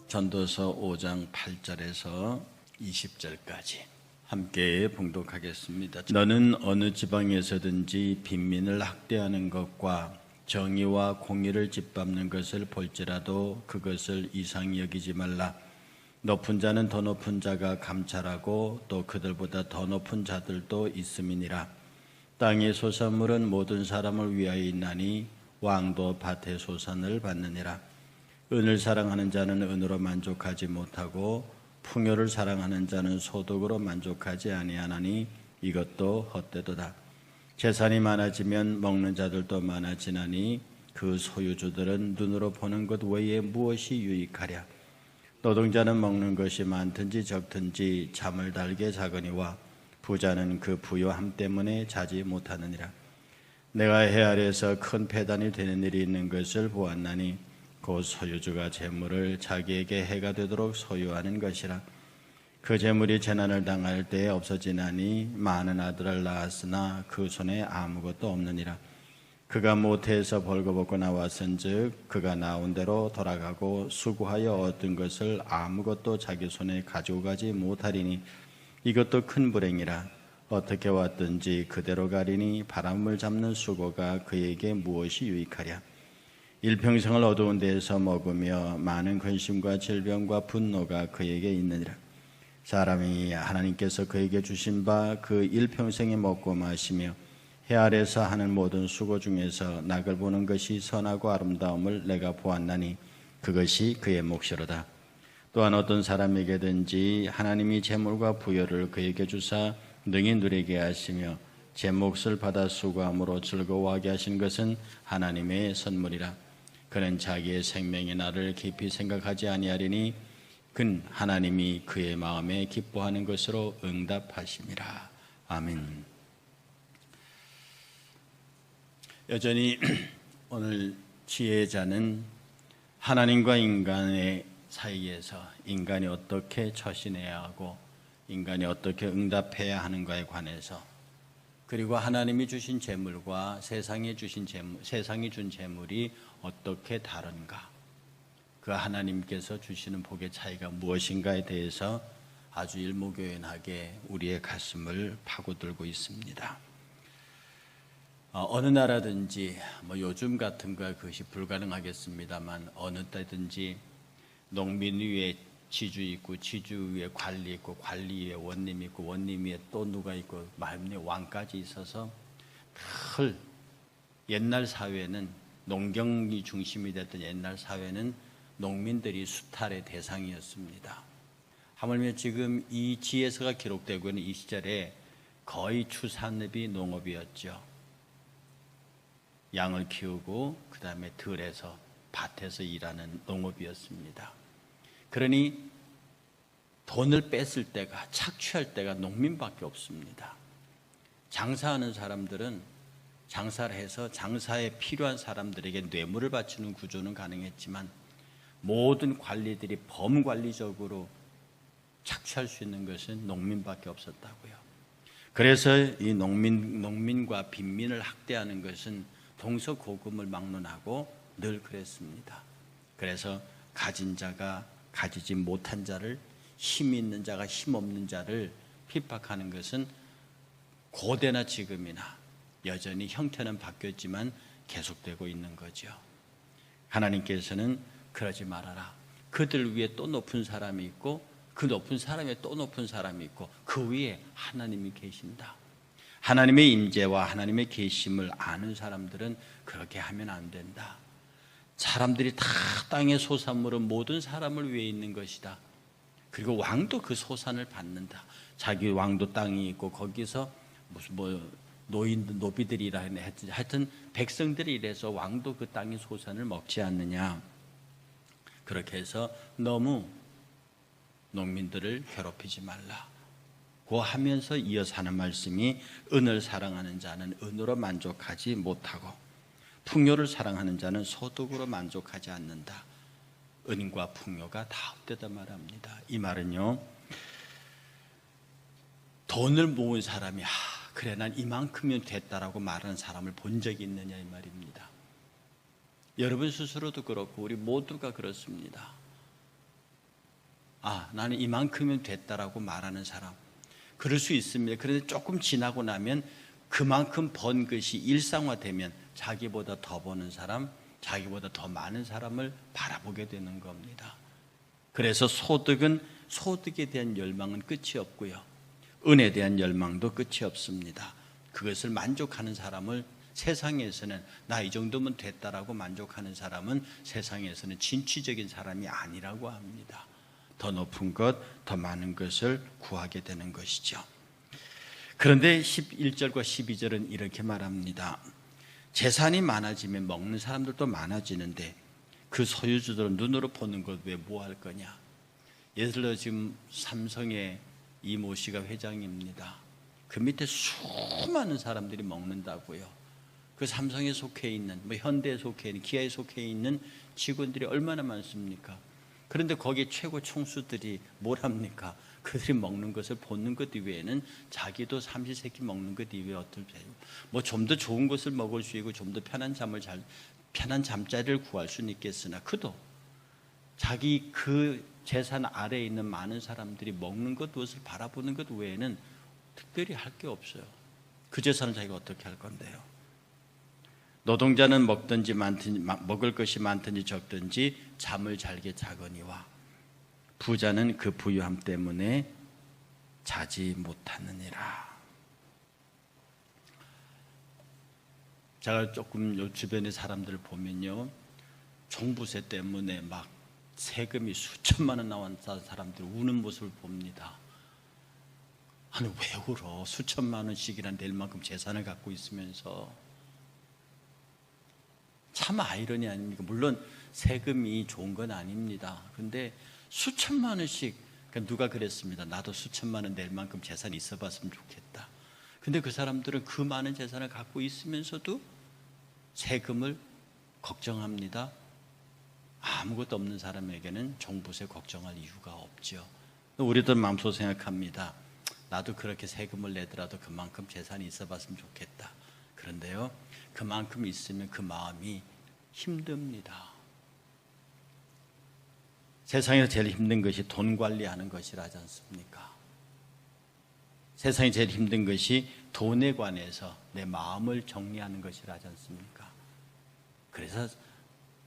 전도서 5장 8절에서 20절까지 함께 봉독하겠습니다. 너는 어느 지방에서든지 빈민을 학대하는 것과 정의와 공의를 짓밟는 것을 볼지라도 그것을 이상히 여기지 말라. 높은 자는 더 높은 자가 감찰하고 또 그들보다 더 높은 자들도 있음이니라. 땅의 소산물은 모든 사람을 위하여 있나니 왕도 밭의 소산을 받느니라. 은을 사랑하는 자는 은으로 만족하지 못하고 풍요를 사랑하는 자는 소득으로 만족하지 아니하나니 이것도 헛되도다. 재산이 많아지면 먹는 자들도 많아지나니 그 소유주들은 눈으로 보는 것 외에 무엇이 유익하랴. 노동자는 먹는 것이 많든지 적든지 잠을 달게 자거니와 부자는 그 부요함 때문에 자지 못하느니라. 내가 해 아래에서 큰 패단이 되는 일이 있는 것을 보았나니 곧 소유주가 재물을 자기에게 해가 되도록 소유하는 것이라. 그 재물이 재난을 당할 때에 없어지나니 많은 아들을 낳았으나 그 손에 아무것도 없느니라. 그가 모태에서 벌거벗고 나왔은즉 그가 나온 대로 돌아가고 수고하여 얻은 것을 아무것도 자기 손에 가지고 가지 못하리니 이것도 큰 불행이라. 어떻게 왔든지 그대로 가리니 바람을 잡는 수고가 그에게 무엇이 유익하랴. 일평생을 어두운 데에서 먹으며 많은 근심과 질병과 분노가 그에게 있느니라. 사람이 하나님께서 그에게 주신 바 그 일평생에 먹고 마시며 해 아래서 하는 모든 수고 중에서 낙을 보는 것이 선하고 아름다움을 내가 보았나니 그것이 그의 몫이로다. 또한 어떤 사람에게든지 하나님이 재물과 부여를 그에게 주사 능히 누리게 하시며 제 몫을 받아 수고함으로 즐거워하게 하신 것은 하나님의 선물이라. 그는 자기의 생명의 날을 깊이 생각하지 아니하리니 그는 하나님이 그의 마음에 기뻐하는 것으로 응답하심이라. 아멘. 여전히 오늘 지혜자는 하나님과 인간의 사이에서 인간이 어떻게 처신해야 하고 인간이 어떻게 응답해야 하는가에 관해서, 그리고 하나님이 주신 재물과 세상이 준 재물이 어떻게 다른가, 그 하나님께서 주시는 복의 차이가 무엇인가에 대해서 아주 일목요연하게 우리의 가슴을 파고들고 있습니다. 어느 나라든지 요즘 같은 거야 그것이 불가능하겠습니다만 어느 때든지 농민 위에 지주 있고 지주 위에 관리 있고 관리 위에 원님 있고 원님 위에 또 누가 있고 마침내 왕까지 있어서 늘 옛날 사회는 농경이 중심이 됐던 옛날 사회는 농민들이 수탈의 대상이었습니다. 하물며 지금 이 지혜서가 기록되고 있는 이 시절에 거의 추산업이 농업이었죠. 양을 키우고 그 다음에 들에서 밭에서 일하는 농업이었습니다. 그러니 돈을 뺐을 때가, 착취할 때가 농민밖에 없습니다. 장사하는 사람들은 장사를 해서 장사에 필요한 사람들에게 뇌물을 바치는 구조는 가능했지만 모든 관리들이 범관리적으로 착취할 수 있는 것은 농민밖에 없었다고요. 그래서 이 농민과 빈민을 학대하는 것은 동서고금을 막론하고 늘 그랬습니다. 그래서 가진 자가 가지지 못한 자를, 힘 있는 자가 힘 없는 자를 핍박하는 것은 고대나 지금이나 여전히 형태는 바뀌었지만 계속되고 있는 거죠. 하나님께서는 그러지 말아라. 그들 위에 또 높은 사람이 있고 그 높은 사람에 또 높은 사람이 있고 그 위에 하나님이 계신다. 하나님의 임재와 하나님의 계심을 아는 사람들은 그렇게 하면 안 된다. 사람들이 다 땅의 소산물은 모든 사람을 위해 있는 것이다. 그리고 왕도 그 소산을 받는다. 자기 왕도 땅이 있고 거기서 무슨 노비들이라 하여튼 백성들이 이래서 왕도 그 땅의 소산을 먹지 않느냐. 그렇게 해서 너무 농민들을 괴롭히지 말라. 고 하면서 이어서 하는 말씀이 은을 사랑하는 자는 은으로 만족하지 못하고 풍요를 사랑하는 자는 소득으로 만족하지 않는다. 은과 풍요가 다 헛되다 말합니다. 이 말은요, 돈을 모은 사람이 그래 난 이만큼이면 됐다라고 말하는 사람을 본 적이 있느냐 이 말입니다. 여러분 스스로도 그렇고 우리 모두가 그렇습니다. 나는 이만큼은 됐다라고 말하는 사람, 그럴 수 있습니다. 그런데 조금 지나고 나면 그만큼 번 것이 일상화되면 자기보다 더 버는 사람, 자기보다 더 많은 사람을 바라보게 되는 겁니다. 그래서 소득에 대한 열망은 끝이 없고요, 은혜에 대한 열망도 끝이 없습니다. 그것을 만족하는 사람을 세상에서는 나 이 정도면 됐다라고 만족하는 사람은 세상에서는 진취적인 사람이 아니라고 합니다. 더 높은 것, 더 많은 것을 구하게 되는 것이죠. 그런데 11절과 12절은 이렇게 말합니다. 재산이 많아지면 먹는 사람들도 많아지는데 그 소유주들은 눈으로 보는 것 왜 뭐 할 거냐. 예를 들어 지금 삼성의 이모 씨가 회장입니다. 그 밑에 수많은 사람들이 먹는다고요. 그 삼성에 속해 있는, 현대에 속해 있는, 기아에 속해 있는 직원들이 얼마나 많습니까? 그런데 거기에 최고 총수들이 뭘 합니까? 그들이 먹는 것을 보는 것 이외에는 자기도 삼시세끼 먹는 것 이외에 어떨까요? 좀 더 좋은 것을 먹을 수 있고 좀 더 편한 잠자리를 구할 수는 있겠으나 그도 자기 그 재산 아래에 있는 많은 사람들이 먹는 것, 무엇을 바라보는 것 외에는 특별히 할 게 없어요. 그 재산을 자기가 어떻게 할 건데요? 노동자는 먹을 것이 많든지 적든지 잠을 잘게 자거니와 부자는 그 부유함 때문에 자지 못하느니라. 제가 조금 요 주변의 사람들을 보면요, 종부세 때문에 막 세금이 수천만 원 나온 사람들 우는 모습을 봅니다. 아니 왜 울어? 수천만 원씩이나 낼 만큼 재산을 갖고 있으면서. 참 아이러니 아닙니까? 물론 세금이 좋은 건 아닙니다. 그런데 수천만 원씩, 그러니까 누가 그랬습니다. 나도 수천만 원 낼 만큼 재산이 있어 봤으면 좋겠다. 근데 그 사람들은 그 많은 재산을 갖고 있으면서도 세금을 걱정합니다. 아무것도 없는 사람에게는 종부세 걱정할 이유가 없죠. 우리들 마음속으로 생각합니다. 나도 그렇게 세금을 내더라도 그만큼 재산이 있어 봤으면 좋겠다. 그런데요, 그만큼 있으면 그 마음이 힘듭니다. 세상에서 제일 힘든 것이 돈 관리하는 것이라지 않습니까? 세상에 제일 힘든 것이 돈에 관해서 내 마음을 정리하는 것이라지 않습니까? 그래서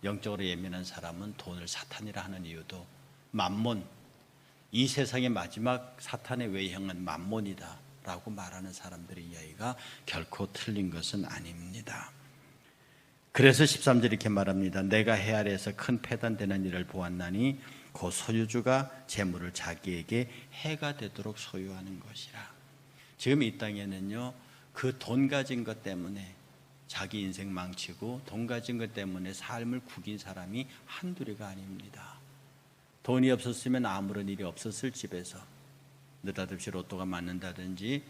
영적으로 예민한 사람은 돈을 사탄이라 하는 이유도 만몬, 이 세상의 마지막 사탄의 외형은 만몬이다 라고 말하는 사람들의 이야기가 결코 틀린 것은 아닙니다. 그래서 13절 이렇게 말합니다. 내가 해 아래에서 큰 패단되는 일을 보았나니 그 소유주가 재물을 자기에게 해가 되도록 소유하는 것이라. 지금 이 땅에는요, 그 돈 가진 것 때문에 자기 인생 망치고 돈 가진 것 때문에 삶을 구긴 사람이 한둘이가 아닙니다. 돈이 없었으면 아무런 일이 없었을 집에서 느닷없이 로또가 맞는다든지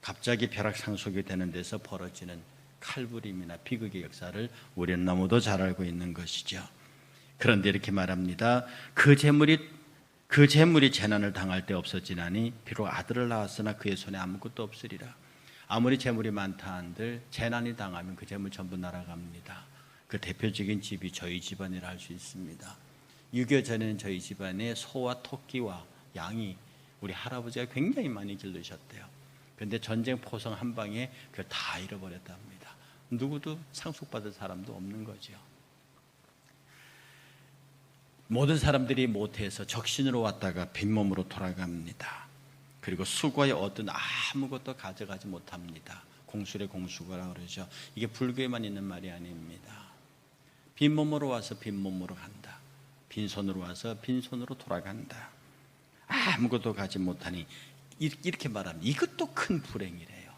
갑자기 벼락상속이 되는 데서 벌어지는 칼부림이나 비극의 역사를 우리는 너무도 잘 알고 있는 것이죠. 그런데 이렇게 말합니다. 그 재물이 재난을 당할 때 없어지나니 비록 아들을 낳았으나 그의 손에 아무것도 없으리라. 아무리 재물이 많다 한들 재난이 당하면 그 재물 전부 날아갑니다. 그 대표적인 집이 저희 집안이라 할 수 있습니다. 6.25 전에는 저희 집안에 소와 토끼와 양이 우리 할아버지가 굉장히 많이 기르셨대요. 그런데 전쟁 포성 한 방에 그걸 다 잃어버렸답니다. 누구도 상속받을 사람도 없는 거죠. 모든 사람들이 못해서 적신으로 왔다가 빈몸으로 돌아갑니다. 그리고 수고에 얻은 아무것도 가져가지 못합니다. 공술의 공수거라고 그러죠. 이게 불교에만 있는 말이 아닙니다. 빈몸으로 와서 빈몸으로 간다. 빈손으로 와서 빈손으로 돌아간다. 아무것도 가지 못하니 이렇게 말합니다. 이것도 큰 불행이래요.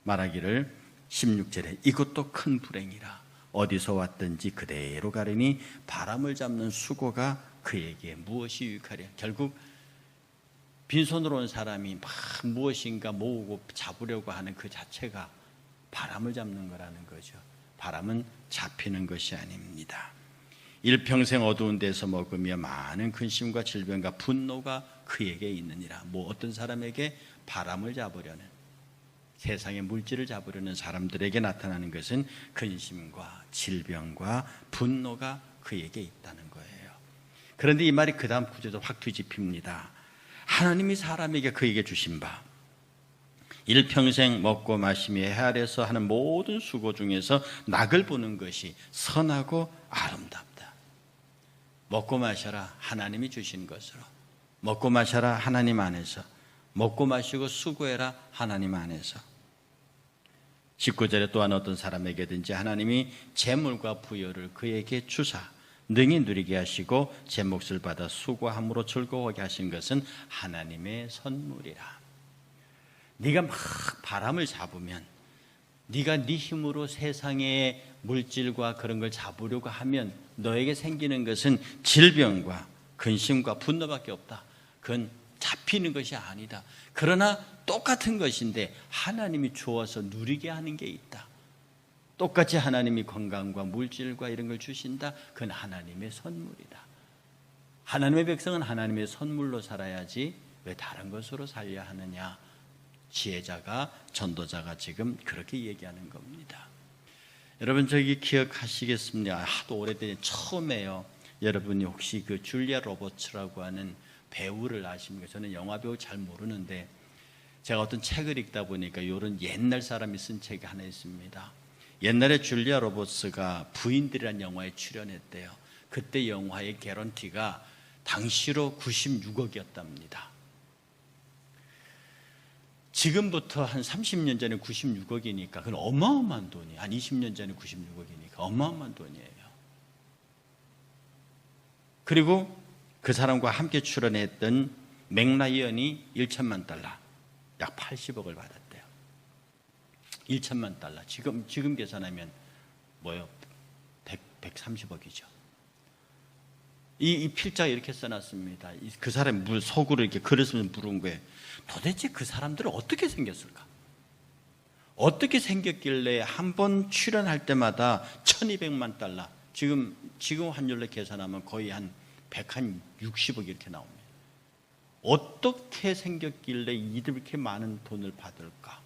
말하기를 16절에 이것도 큰 불행이라. 어디서 왔든지 그대로 가리니 바람을 잡는 수고가 그에게 무엇이 유익하랴. 결국 빈손으로 온 사람이 막 무엇인가 모으고 잡으려고 하는 그 자체가 바람을 잡는 거라는 거죠. 바람은 잡히는 것이 아닙니다. 일평생 어두운 데서 먹으며 많은 근심과 질병과 분노가 그에게 있느니라. 어떤 사람에게 바람을 잡으려는, 세상의 물질을 잡으려는 사람들에게 나타나는 것은 근심과 질병과 분노가 그에게 있다는 거예요. 그런데 이 말이 그 다음 구절도 확 뒤집힙니다. 하나님이 사람에게 그에게 주신 바 일평생 먹고 마시며 해 아래서 하는 모든 수고 중에서 낙을 보는 것이 선하고 아름답다. 먹고 마셔라, 하나님이 주신 것으로. 먹고 마셔라, 하나님 안에서. 먹고 마시고 수고해라, 하나님 안에서. 19절에 또한 어떤 사람에게든지 하나님이 재물과 부여를 그에게 주사 능히 누리게 하시고 제 몫을 받아 수고함으로 즐거워하게 하신 것은 하나님의 선물이라. 네가 막 바람을 잡으면, 네가 네 힘으로 세상의 물질과 그런 걸 잡으려고 하면 너에게 생기는 것은 질병과 근심과 분노밖에 없다. 그건 잡히는 것이 아니다. 그러나 똑같은 것인데 하나님이 주어서 누리게 하는 게 있다. 똑같이 하나님이 건강과 물질과 이런 걸 주신다. 그건 하나님의 선물이다. 하나님의 백성은 하나님의 선물로 살아야지 왜 다른 것으로 살려야 하느냐. 지혜자가, 전도자가 지금 그렇게 얘기하는 겁니다. 여러분, 저기 기억하시겠습니까? 하도 오래된 처음에요. 여러분이 혹시 그 줄리아 로버츠라고 하는 배우를 아십니까? 저는 영화 배우 잘 모르는데 제가 어떤 책을 읽다 보니까 이런 옛날 사람이 쓴 책이 하나 있습니다. 옛날에 줄리아 로버츠가 부인들이라는 영화에 출연했대요. 그때 영화의 개런티가 당시로 96억이었답니다. 지금부터 한 30년 전에 96억이니까 그건 어마어마한 돈이에요. 한 20년 전에 96억이니까 어마어마한 돈이에요. 그리고 그 사람과 함께 출연했던 맥라이언이 1천만 달러, 약 80억을 받았대요. 1천만 달러. 지금 계산하면 뭐예요? 130억이죠. 이 필자가 이렇게 써놨습니다. 그 사람이 속으로 이렇게 글을 쓰면서 물은 거예요. 도대체 그 사람들은 어떻게 생겼을까? 어떻게 생겼길래 한 번 출연할 때마다 1200만 달러, 지금 환율로 계산하면 거의 한 160억 이렇게 나옵니다. 어떻게 생겼길래 이렇게 많은 돈을 받을까?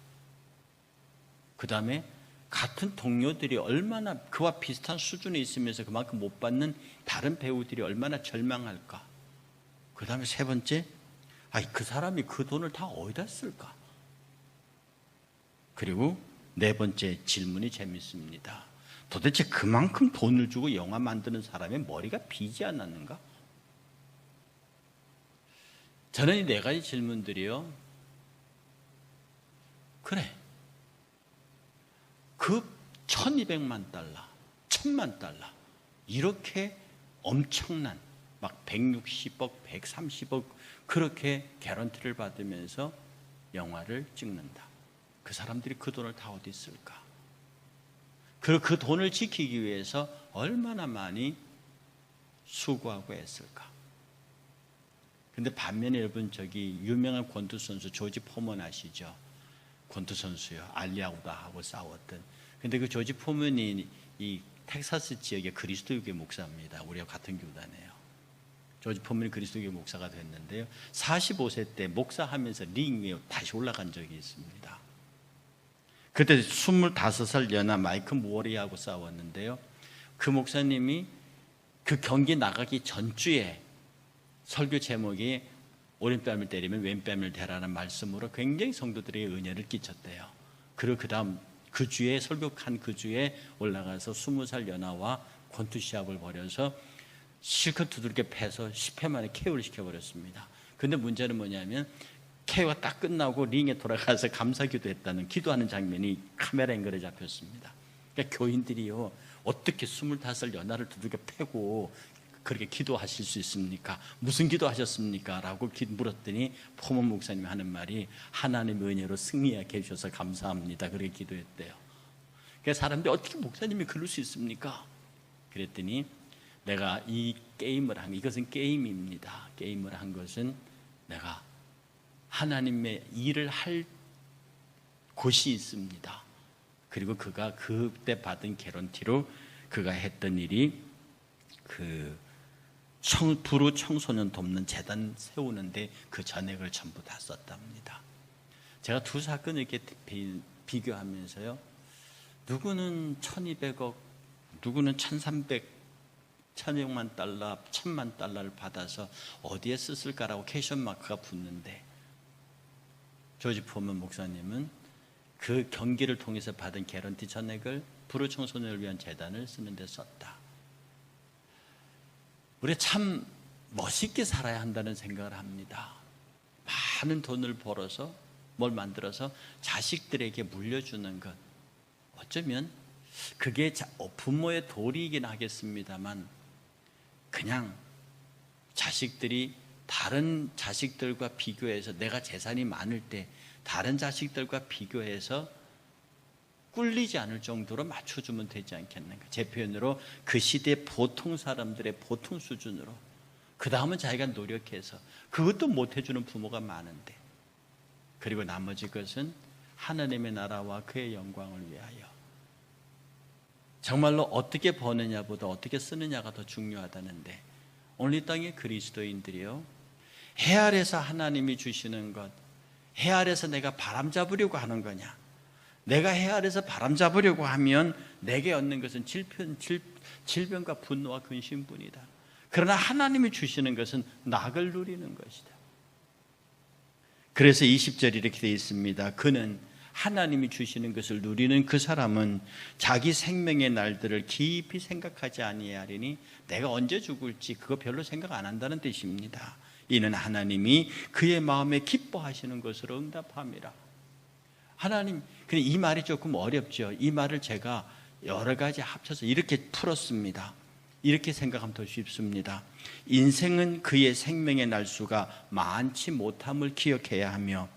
그 다음에 같은 동료들이 얼마나 그와 비슷한 수준에 있으면서 그만큼 못 받는 다른 배우들이 얼마나 절망할까? 그 다음에 세 번째, 그 사람이 그 돈을 다 어디다 쓸까? 그리고 네 번째 질문이 재밌습니다. 도대체 그만큼 돈을 주고 영화 만드는 사람의 머리가 비지 않았는가? 저는 이 네 가지 질문들이요. 그래. 그 1200만 달러, 1000만 달러, 이렇게 엄청난 막 160억, 130억 그렇게 개런티를 받으면서 영화를 찍는다. 그 사람들이 그 돈을 다 어디 쓸까? 그리고 그 돈을 지키기 위해서 얼마나 많이 수고하고 애쓸까? 근데 반면에 여러분, 저기 유명한 권투 선수 조지 포먼 아시죠? 권투 선수요. 알리아우다하고 싸웠던. 근데 그 조지 포먼이 이 텍사스 지역의 그리스도교회 목사입니다. 우리와 같은 교단이에요. 조지 포먼이 그리스도교회 목사가 됐는데요. 45세 때 목사하면서 링 위에 다시 올라간 적이 있습니다. 그때 25살 연하 마이크 모리하고 싸웠는데요. 그 목사님이 그 경기 나가기 전주에 설교 제목이 오른뺨을 때리면 왼뺨을 대라는 말씀으로 굉장히 성도들에게 은혜를 끼쳤대요. 그리고 그 다음 그 주에 설교한 그 주에 올라가서 20살 연하와 권투 시합을 벌여서 실컷 두들겨 패서 10회 만에 KO를 시켜버렸습니다. 근데 문제는 뭐냐면 KO가 딱 끝나고 링에 돌아가서 감사기도 했다는 기도하는 장면이 카메라 앵글에 잡혔습니다. 그러니까 교인들이요, 어떻게 25살 연하를 두들겨 패고 그렇게 기도하실 수 있습니까? 무슨 기도하셨습니까? 라고 물었더니 포먼 목사님이 하는 말이 하나님의 은혜로 승리하게 해주셔서 감사합니다. 그렇게 기도했대요. 그래서 사람들이 어떻게 목사님이 그럴 수 있습니까? 그랬더니 내가 이 게임을 한, 이것은 게임입니다. 게임을 한 것은 내가 하나님의 일을 할 곳이 있습니다. 그리고 그가 그때 받은 개런티로 그가 했던 일이 부루 청소년 돕는 재단 세우는데 그 전액을 전부 다 썼답니다. 제가 두 사건을 이렇게 비교하면서요, 누구는 1200억, 누구는 1300, 천억만 달러, 1,000만 달러를 받아서 어디에 썼을까라고 캐션 마크가 붙는데, 조지 포먼 목사님은 그 경기를 통해서 받은 개런티 전액을 불우 청소년을 위한 재단을 쓰는 데 썼다. 우리 참 멋있게 살아야 한다는 생각을 합니다. 많은 돈을 벌어서 뭘 만들어서 자식들에게 물려주는 것, 어쩌면 그게 부모의 도리이긴 하겠습니다만, 그냥 자식들이 다른 자식들과 비교해서, 내가 재산이 많을 때 다른 자식들과 비교해서 꿀리지 않을 정도로 맞춰주면 되지 않겠는가. 제 표현으로 그 시대 보통 사람들의 보통 수준으로, 그 다음은 자기가 노력해서, 그것도 못해주는 부모가 많은데, 그리고 나머지 것은 하나님의 나라와 그의 영광을 위하여, 정말로 어떻게 버느냐보다 어떻게 쓰느냐가 더 중요하다는데, 오늘 이 땅의 그리스도인들이요, 해 아래서 하나님이 주시는 것, 해 아래서 내가 바람 잡으려고 하는 거냐? 내가 해 아래서 바람 잡으려고 하면 내게 얻는 것은 질병과 분노와 근심뿐이다. 그러나 하나님이 주시는 것은 낙을 누리는 것이다. 그래서 20절 이렇게 되어 있습니다. 그는, 하나님이 주시는 것을 누리는 그 사람은 자기 생명의 날들을 깊이 생각하지 아니하리니, 내가 언제 죽을지 그거 별로 생각 안 한다는 뜻입니다. 이는 하나님이 그의 마음에 기뻐하시는 것으로 응답함이라. 하나님, 근데 이 말이 조금 어렵죠. 이 말을 제가 여러 가지 합쳐서 이렇게 풀었습니다. 이렇게 생각하면 더 쉽습니다. 인생은 그의 생명의 날수가 많지 못함을 기억해야 하며,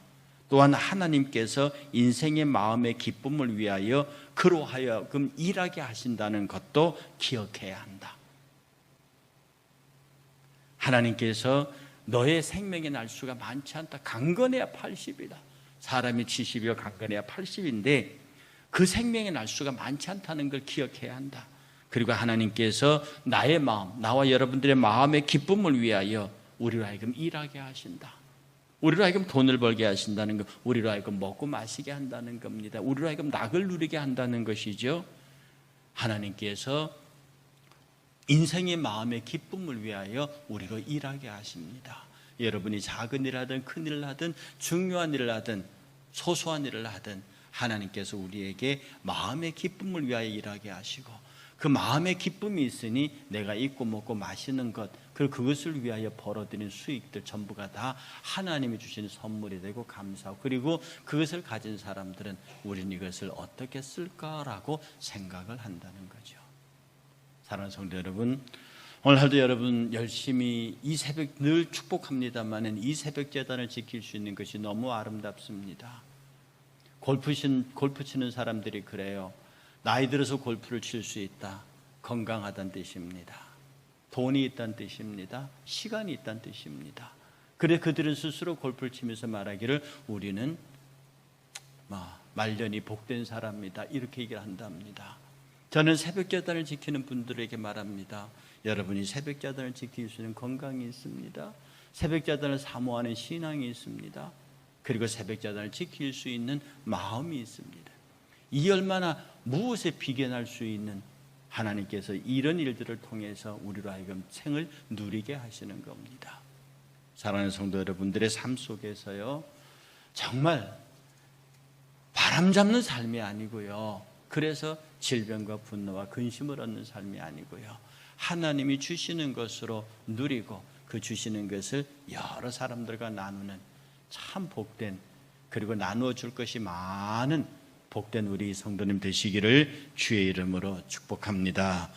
또한 하나님께서 인생의 마음의 기쁨을 위하여 그로 하여금 일하게 하신다는 것도 기억해야 한다. 하나님께서 너의 생명의 날수가 많지 않다. 강건해야 80이다. 사람이 70이요 강건해야 80인데 그 생명의 날수가 많지 않다는 걸 기억해야 한다. 그리고 하나님께서 나의 마음, 나와 여러분들의 마음의 기쁨을 위하여 우리로 하여금 일하게 하신다. 우리로 하여금 돈을 벌게 하신다는 것, 우리로 하여금 먹고 마시게 한다는 겁니다. 우리로 하여금 낙을 누리게 한다는 것이죠. 하나님께서 인생의 마음의 기쁨을 위하여 우리로 일하게 하십니다. 여러분이 작은 일을 하든 큰 일을 하든 중요한 일을 하든 소소한 일을 하든 하나님께서 우리에게 마음의 기쁨을 위하여 일하게 하시고, 그 마음의 기쁨이 있으니 내가 입고 먹고 마시는 것, 그리고 그것을 위하여 벌어들인 수익들 전부가 다 하나님이 주신 선물이 되고 감사하고, 그리고 그것을 가진 사람들은 우리는 이것을 어떻게 쓸까라고 생각을 한다는 거죠. 사랑하는 성도 여러분, 오늘 하루도 여러분 열심히 이 새벽 늘 축복합니다만 이 새벽 제단을 지킬 수 있는 것이 너무 아름답습니다. 골프 치는 사람들이 그래요. 나이 들어서 골프를 칠 수 있다. 건강하다는 뜻입니다. 돈이 있다는 뜻입니다. 시간이 있다는 뜻입니다. 그래 그들은 스스로 골프를 치면서 말하기를 우리는 말년이 복된 사람이다. 이렇게 얘기를 한답니다. 저는 새벽자단을 지키는 분들에게 말합니다. 여러분이 새벽자단을 지킬 수 있는 건강이 있습니다. 새벽자단을 사모하는 신앙이 있습니다. 그리고 새벽자단을 지킬 수 있는 마음이 있습니다. 이 얼마나 무엇에 비견할 수 있는 하나님께서 이런 일들을 통해서 우리로 하여금 생을 누리게 하시는 겁니다. 사랑하는 성도 여러분들의 삶 속에서요, 정말 바람 잡는 삶이 아니고요, 그래서 질병과 분노와 근심을 얻는 삶이 아니고요, 하나님이 주시는 것으로 누리고 그 주시는 것을 여러 사람들과 나누는 참 복된, 그리고 나누어 줄 것이 많은 복된 우리 성도님 되시기를 주의 이름으로 축복합니다.